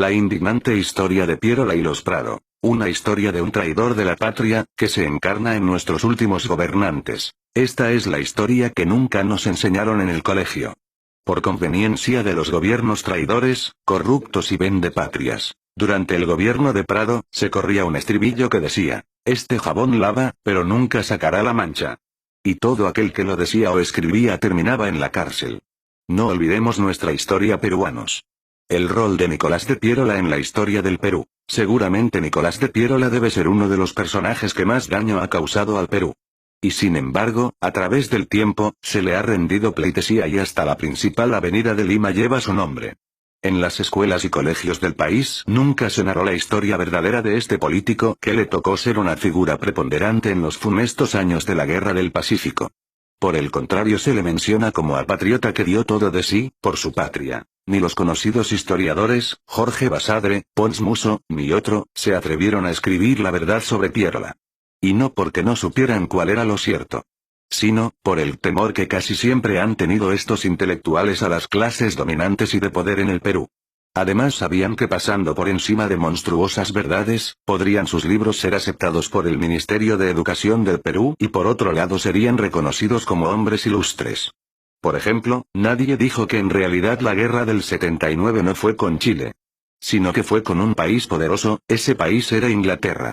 La indignante historia de Pierola y los Prado. Una historia de un traidor de la patria, que se encarna en nuestros últimos gobernantes. Esta es la historia que nunca nos enseñaron en el colegio. Por conveniencia de los gobiernos traidores, corruptos y vendepatrias. Durante el gobierno de Prado, se corría un estribillo que decía, este jabón lava, pero nunca sacará la mancha. Y todo aquel que lo decía o escribía terminaba en la cárcel. No olvidemos nuestra historia, peruanos. El rol de Nicolás de Pierola en la historia del Perú. Seguramente Nicolás de Pierola debe ser uno de los personajes que más daño ha causado al Perú. Y sin embargo, a través del tiempo, se le ha rendido pleitesía y hasta la principal avenida de Lima lleva su nombre. En las escuelas y colegios del país nunca se narró la historia verdadera de este político que le tocó ser una figura preponderante en los funestos años de la Guerra del Pacífico. Por el contrario, se le menciona como a patriota que dio todo de sí, por su patria. Ni los conocidos historiadores, Jorge Basadre, Pons Muso, ni otro, se atrevieron a escribir la verdad sobre Pierola. Y no porque no supieran cuál era lo cierto, sino, por el temor que casi siempre han tenido estos intelectuales a las clases dominantes y de poder en el Perú. Además sabían que pasando por encima de monstruosas verdades, podrían sus libros ser aceptados por el Ministerio de Educación del Perú y por otro lado serían reconocidos como hombres ilustres. Por ejemplo, nadie dijo que en realidad la guerra del 79 no fue con Chile, sino que fue con un país poderoso, ese país era Inglaterra.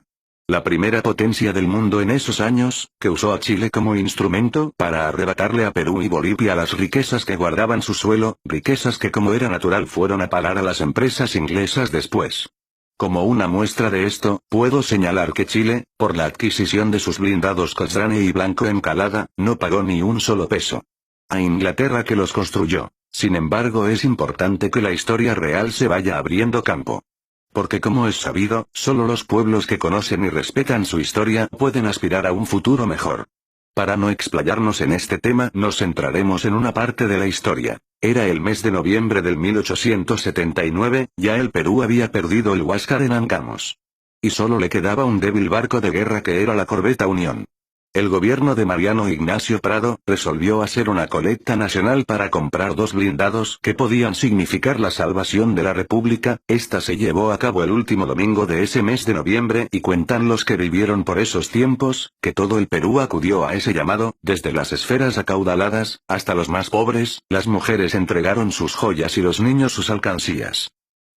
La primera potencia del mundo en esos años, que usó a Chile como instrumento para arrebatarle a Perú y Bolivia las riquezas que guardaban su suelo, riquezas que como era natural fueron a parar a las empresas inglesas después. Como una muestra de esto, puedo señalar que Chile, por la adquisición de sus blindados Cochrane y Blanco Encalada, no pagó ni un solo peso a Inglaterra que los construyó. Sin embargo, es importante que la historia real se vaya abriendo campo. Porque como es sabido, solo los pueblos que conocen y respetan su historia pueden aspirar a un futuro mejor. Para no explayarnos en este tema, nos centraremos en una parte de la historia. Era el mes de noviembre del 1879, ya el Perú había perdido el Huáscar en Angamos. Y solo le quedaba un débil barco de guerra que era la corbeta Unión. El gobierno de Mariano Ignacio Prado resolvió hacer una colecta nacional para comprar 2 blindados que podían significar la salvación de la República. Esta se llevó a cabo el último domingo de ese mes de noviembre y cuentan los que vivieron por esos tiempos, que todo el Perú acudió a ese llamado, desde las esferas acaudaladas, hasta los más pobres, las mujeres entregaron sus joyas y los niños sus alcancías.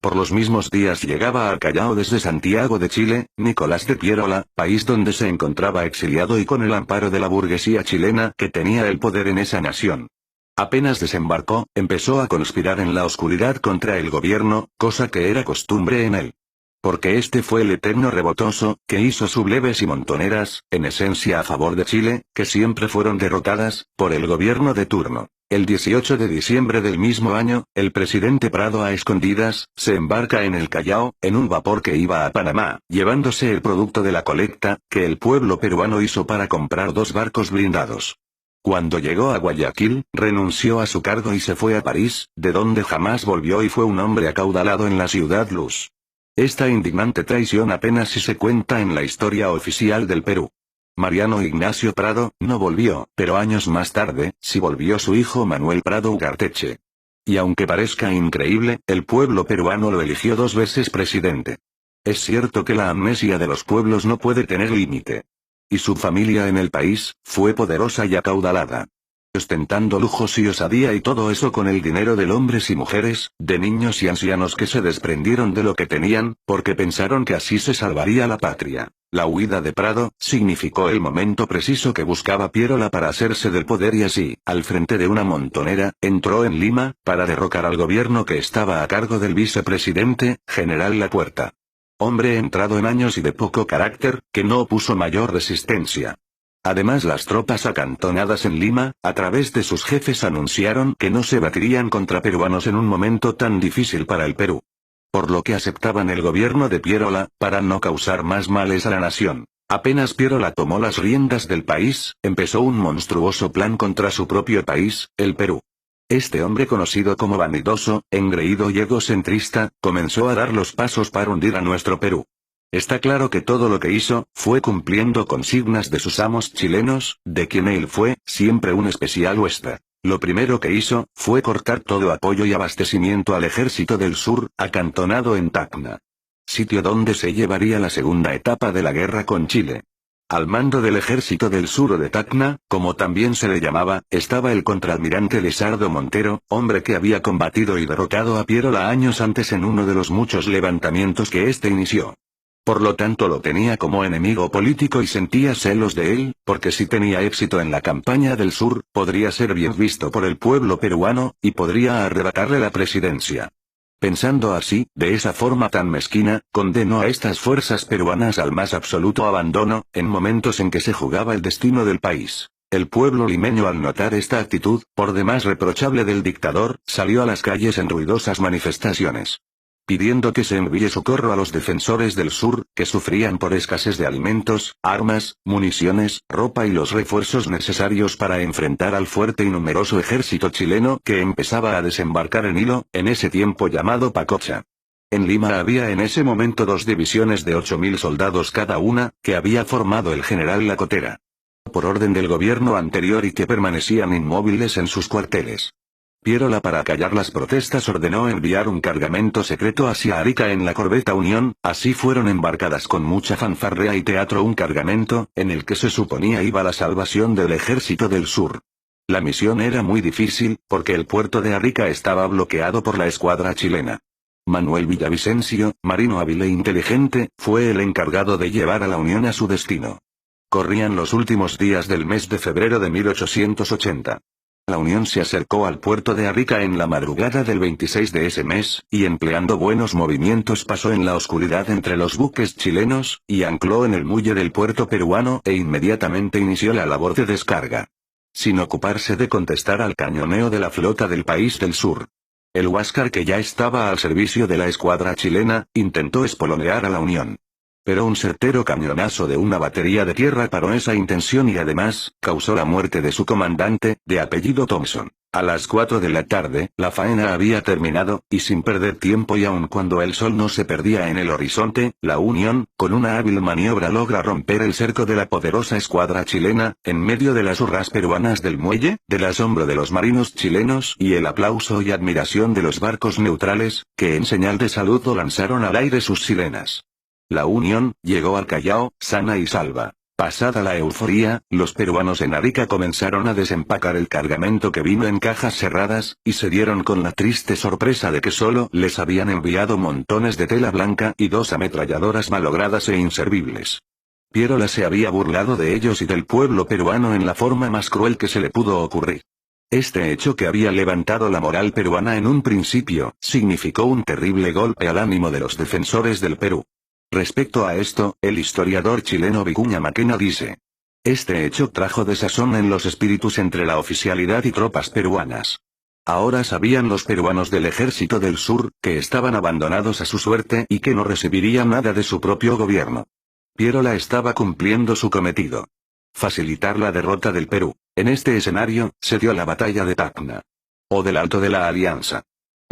Por los mismos días llegaba al Callao desde Santiago de Chile, Nicolás de Pierola, país donde se encontraba exiliado y con el amparo de la burguesía chilena que tenía el poder en esa nación. Apenas desembarcó, empezó a conspirar en la oscuridad contra el gobierno, cosa que era costumbre en él. Porque este fue el eterno rebotoso, que hizo subleves y montoneras, en esencia a favor de Chile, que siempre fueron derrotadas, por el gobierno de turno. El 18 de diciembre del mismo año, el presidente Prado a escondidas, se embarca en el Callao, en un vapor que iba a Panamá, llevándose el producto de la colecta, que el pueblo peruano hizo para comprar 2 barcos blindados. Cuando llegó a Guayaquil, renunció a su cargo y se fue a París, de donde jamás volvió y fue un hombre acaudalado en la ciudad luz. Esta indignante traición apenas si se cuenta en la historia oficial del Perú. Mariano Ignacio Prado no volvió, pero años más tarde, sí volvió su hijo Manuel Prado Ugarteche. Y aunque parezca increíble, el pueblo peruano lo eligió 2 veces presidente. Es cierto que la amnesia de los pueblos no puede tener límite. Y su familia en el país, fue poderosa y acaudalada. Ostentando lujos y osadía y todo eso con el dinero de hombres y mujeres, de niños y ancianos que se desprendieron de lo que tenían, porque pensaron que así se salvaría la patria. La huida de Prado, significó el momento preciso que buscaba Pierola para hacerse del poder y así, al frente de una montonera, entró en Lima, para derrocar al gobierno que estaba a cargo del vicepresidente, General Lapuerta. Hombre entrado en años y de poco carácter, que no opuso mayor resistencia. Además las tropas acantonadas en Lima, a través de sus jefes anunciaron que no se batirían contra peruanos en un momento tan difícil para el Perú. Por lo que aceptaban el gobierno de Pierola, para no causar más males a la nación. Apenas Pierola tomó las riendas del país, empezó un monstruoso plan contra su propio país, el Perú. Este hombre conocido como vanidoso, engreído y egocentrista, comenzó a dar los pasos para hundir a nuestro Perú. Está claro que todo lo que hizo, fue cumpliendo consignas de sus amos chilenos, de quien él fue, siempre un especial huésped. Lo primero que hizo, fue cortar todo apoyo y abastecimiento al ejército del sur, acantonado en Tacna. Sitio donde se llevaría la segunda etapa de la guerra con Chile. Al mando del ejército del sur o de Tacna, como también se le llamaba, estaba el contraalmirante Lizardo Montero, hombre que había combatido y derrotado a Pierola años antes en uno de los muchos levantamientos que éste inició. Por lo tanto lo tenía como enemigo político y sentía celos de él, porque si tenía éxito en la campaña del sur, podría ser bien visto por el pueblo peruano, y podría arrebatarle la presidencia. Pensando así, de esa forma tan mezquina, condenó a estas fuerzas peruanas al más absoluto abandono, en momentos en que se jugaba el destino del país. El pueblo limeño al notar esta actitud, por demás reprochable del dictador, salió a las calles en ruidosas manifestaciones, pidiendo que se envíe socorro a los defensores del sur, que sufrían por escasez de alimentos, armas, municiones, ropa y los refuerzos necesarios para enfrentar al fuerte y numeroso ejército chileno que empezaba a desembarcar en Hilo, en ese tiempo llamado Pacocha. En Lima había en ese momento 2 divisiones de 8.000 soldados cada una, que había formado el general Lacotera, por orden del gobierno anterior y que permanecían inmóviles en sus cuarteles. Pierola, para acallar las protestas, ordenó enviar un cargamento secreto hacia Arica en la corbeta Unión, así fueron embarcadas con mucha fanfarrea y teatro un cargamento, en el que se suponía iba la salvación del ejército del sur. La misión era muy difícil, porque el puerto de Arica estaba bloqueado por la escuadra chilena. Manuel Villavicencio, marino hábil e inteligente, fue el encargado de llevar a la Unión a su destino. Corrían los últimos días del mes de febrero de 1880. La Unión se acercó al puerto de Arica en la madrugada del 26 de ese mes, y empleando buenos movimientos pasó en la oscuridad entre los buques chilenos, y ancló en el muelle del puerto peruano e inmediatamente inició la labor de descarga, sin ocuparse de contestar al cañoneo de la flota del país del sur. El Huáscar, que ya estaba al servicio de la escuadra chilena, intentó espolonear a la Unión. Pero un certero cañonazo de una batería de tierra paró esa intención y además, causó la muerte de su comandante, de apellido Thompson. A las 4 de la tarde, la faena había terminado, y sin perder tiempo y aun cuando el sol no se perdía en el horizonte, la Unión, con una hábil maniobra logra romper el cerco de la poderosa escuadra chilena, en medio de las hurras peruanas del muelle, del asombro de los marinos chilenos y el aplauso y admiración de los barcos neutrales, que en señal de saludo lanzaron al aire sus sirenas. La Unión llegó al Callao, sana y salva. Pasada la euforía, los peruanos en Arica comenzaron a desempacar el cargamento que vino en cajas cerradas, y se dieron con la triste sorpresa de que solo les habían enviado montones de tela blanca y 2 ametralladoras malogradas e inservibles. Pierola se había burlado de ellos y del pueblo peruano en la forma más cruel que se le pudo ocurrir. Este hecho, que había levantado la moral peruana en un principio, significó un terrible golpe al ánimo de los defensores del Perú. Respecto a esto, el historiador chileno Vicuña Maquena dice: este hecho trajo desazón en los espíritus entre la oficialidad y tropas peruanas. Ahora sabían los peruanos del ejército del sur, que estaban abandonados a su suerte y que no recibirían nada de su propio gobierno. Pierola estaba cumpliendo su cometido: facilitar la derrota del Perú. En este escenario, se dio la batalla de Tacna, o del Alto de la Alianza.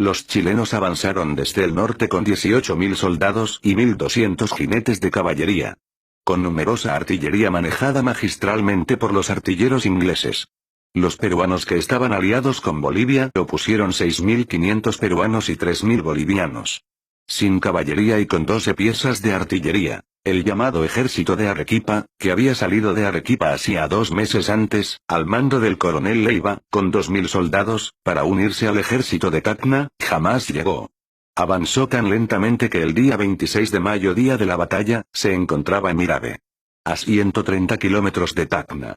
Los chilenos avanzaron desde el norte con 18.000 soldados y 1.200 jinetes de caballería, con numerosa artillería manejada magistralmente por los artilleros ingleses. Los peruanos, que estaban aliados con Bolivia, opusieron 6.500 peruanos y 3.000 bolivianos. Sin caballería y con 12 piezas de artillería. El llamado ejército de Arequipa, que había salido de Arequipa hacía 2 meses antes, al mando del coronel Leiva, con 2.000 soldados, para unirse al ejército de Tacna, jamás llegó. Avanzó tan lentamente que el día 26 de mayo, día de la batalla, se encontraba en Mirabe, a 130 kilómetros de Tacna,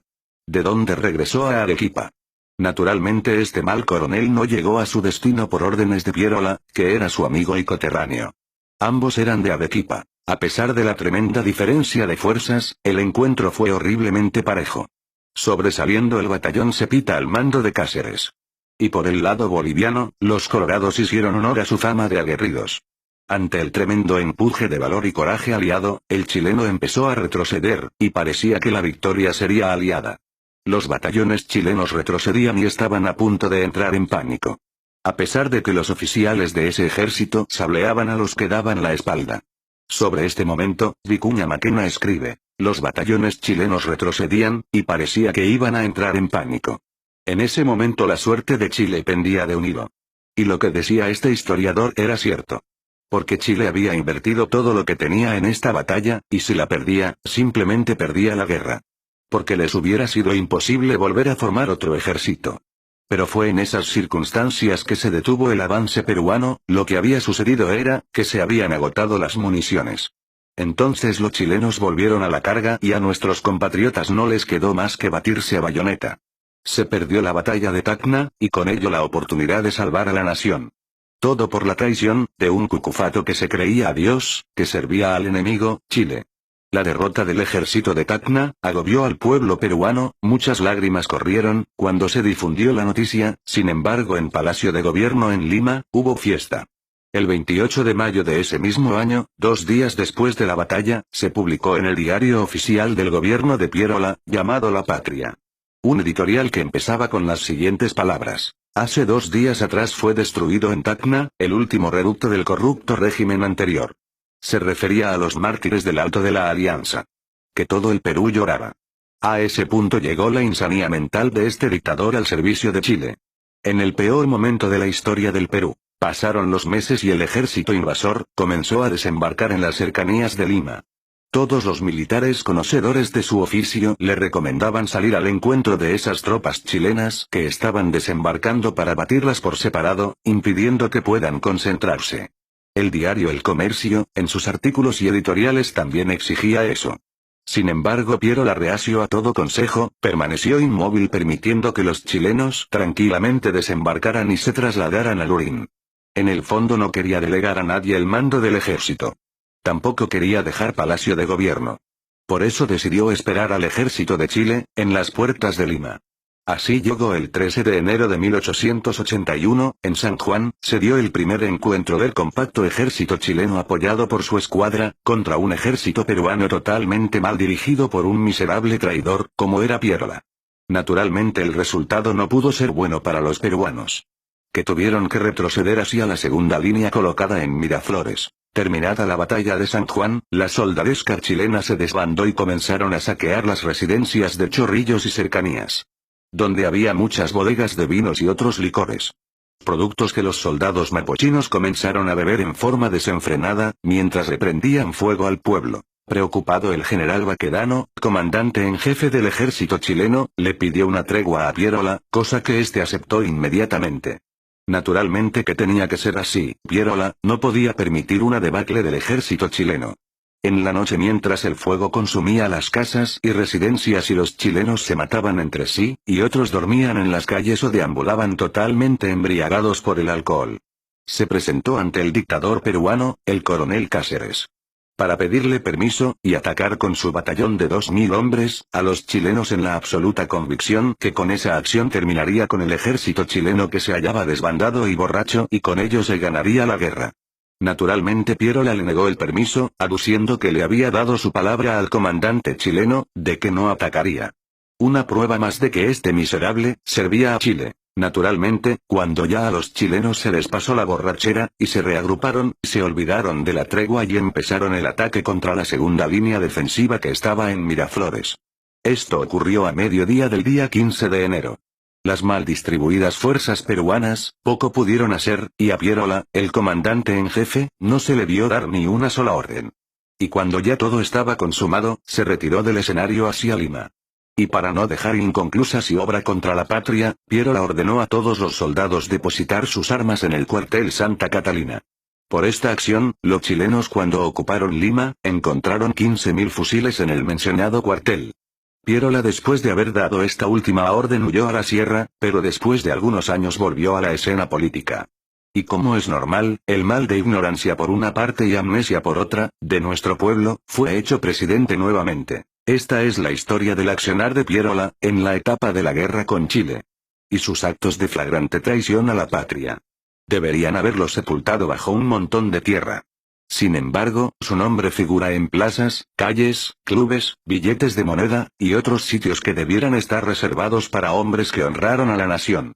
de donde regresó a Arequipa. Naturalmente este mal coronel no llegó a su destino por órdenes de Pierola, que era su amigo y coterráneo. Ambos eran de Arequipa. A pesar de la tremenda diferencia de fuerzas, el encuentro fue horriblemente parejo, sobresaliendo el batallón Cepita al mando de Cáceres. Y por el lado boliviano, los colorados hicieron honor a su fama de aguerridos. Ante el tremendo empuje de valor y coraje aliado, el chileno empezó a retroceder, y parecía que la victoria sería aliada. Los batallones chilenos retrocedían y estaban a punto de entrar en pánico, a pesar de que los oficiales de ese ejército sableaban a los que daban la espalda. Sobre este momento, Vicuña Maquena escribe: los batallones chilenos retrocedían, y parecía que iban a entrar en pánico. En ese momento la suerte de Chile pendía de un hilo. Y lo que decía este historiador era cierto. Porque Chile había invertido todo lo que tenía en esta batalla, y si la perdía, simplemente perdía la guerra. Porque les hubiera sido imposible volver a formar otro ejército. Pero fue en esas circunstancias que se detuvo el avance peruano, lo que había sucedido era, que se habían agotado las municiones. Entonces los chilenos volvieron a la carga y a nuestros compatriotas no les quedó más que batirse a bayoneta. Se perdió la batalla de Tacna, y con ello la oportunidad de salvar a la nación. Todo por la traición, de un cucufato que se creía a Dios, que servía al enemigo, Chile. La derrota del ejército de Tacna, agobió al pueblo peruano, muchas lágrimas corrieron, cuando se difundió la noticia, sin embargo en Palacio de Gobierno en Lima, hubo fiesta. El 28 de mayo de ese mismo año, 2 días después de la batalla, se publicó en el diario oficial del gobierno de Pierola, llamado La Patria. Un editorial que empezaba con las siguientes palabras. Hace 2 días atrás fue destruido en Tacna, el último reducto del corrupto régimen anterior. Se refería a los mártires del Alto de la Alianza. Que todo el Perú lloraba. A ese punto llegó la insanía mental de este dictador al servicio de Chile. En el peor momento de la historia del Perú, pasaron los meses y el ejército invasor comenzó a desembarcar en las cercanías de Lima. Todos los militares conocedores de su oficio le recomendaban salir al encuentro de esas tropas chilenas que estaban desembarcando para batirlas por separado, impidiendo que puedan concentrarse. El diario El Comercio, en sus artículos y editoriales también exigía eso. Sin embargo Pierola, reacio a todo consejo, permaneció inmóvil permitiendo que los chilenos tranquilamente desembarcaran y se trasladaran a Lurín. En el fondo no quería delegar a nadie el mando del ejército. Tampoco quería dejar Palacio de Gobierno. Por eso decidió esperar al ejército de Chile, en las puertas de Lima. Así llegó el 13 de enero de 1881, en San Juan, se dio el primer encuentro del compacto ejército chileno apoyado por su escuadra, contra un ejército peruano totalmente mal dirigido por un miserable traidor, como era Pierola. Naturalmente el resultado no pudo ser bueno para los peruanos. Que tuvieron que retroceder hacia la segunda línea colocada en Miraflores. Terminada la batalla de San Juan, la soldadesca chilena se desbandó y comenzaron a saquear las residencias de Chorrillos y cercanías. Donde había muchas bodegas de vinos y otros licores. Productos que los soldados mapuchinos comenzaron a beber en forma desenfrenada, mientras reprendían fuego al pueblo. Preocupado el general Baquedano, comandante en jefe del ejército chileno, le pidió una tregua a Pierola, cosa que éste aceptó inmediatamente. Naturalmente que tenía que ser así, Pierola no podía permitir una debacle del ejército chileno. En la noche, mientras el fuego consumía las casas y residencias y los chilenos se mataban entre sí, y otros dormían en las calles o deambulaban totalmente embriagados por el alcohol. Se presentó ante el dictador peruano, el coronel Cáceres. Para pedirle permiso, y atacar con su batallón de 2000 hombres, a los chilenos en la absoluta convicción que con esa acción terminaría con el ejército chileno que se hallaba desbandado y borracho y con ello se ganaría la guerra. Naturalmente Pierola le negó el permiso, aduciendo que le había dado su palabra al comandante chileno, de que no atacaría. Una prueba más de que este miserable, servía a Chile. Naturalmente, cuando ya a los chilenos se les pasó la borrachera, y se reagruparon, se olvidaron de la tregua y empezaron el ataque contra la segunda línea defensiva que estaba en Miraflores. Esto ocurrió a mediodía del día 15 de enero. Las mal distribuidas fuerzas peruanas, poco pudieron hacer, y a Pierola, el comandante en jefe, no se le vio dar ni una sola orden. Y cuando ya todo estaba consumado, se retiró del escenario hacia Lima. Y para no dejar inconclusa su obra contra la patria, Pierola ordenó a todos los soldados depositar sus armas en el cuartel Santa Catalina. Por esta acción, los chilenos cuando ocuparon Lima, encontraron 15.000 fusiles en el mencionado cuartel. Pierola, después de haber dado esta última orden, huyó a la sierra, pero después de algunos años volvió a la escena política. Y como es normal, el mal de ignorancia por una parte y amnesia por otra, de nuestro pueblo, fue hecho presidente nuevamente. Esta es la historia del accionar de Pierola, en la etapa de la guerra con Chile. Y sus actos de flagrante traición a la patria. Deberían haberlo sepultado bajo un montón de tierra. Sin embargo, su nombre figura en plazas, calles, clubes, billetes de moneda, y otros sitios que debieran estar reservados para hombres que honraron a la nación.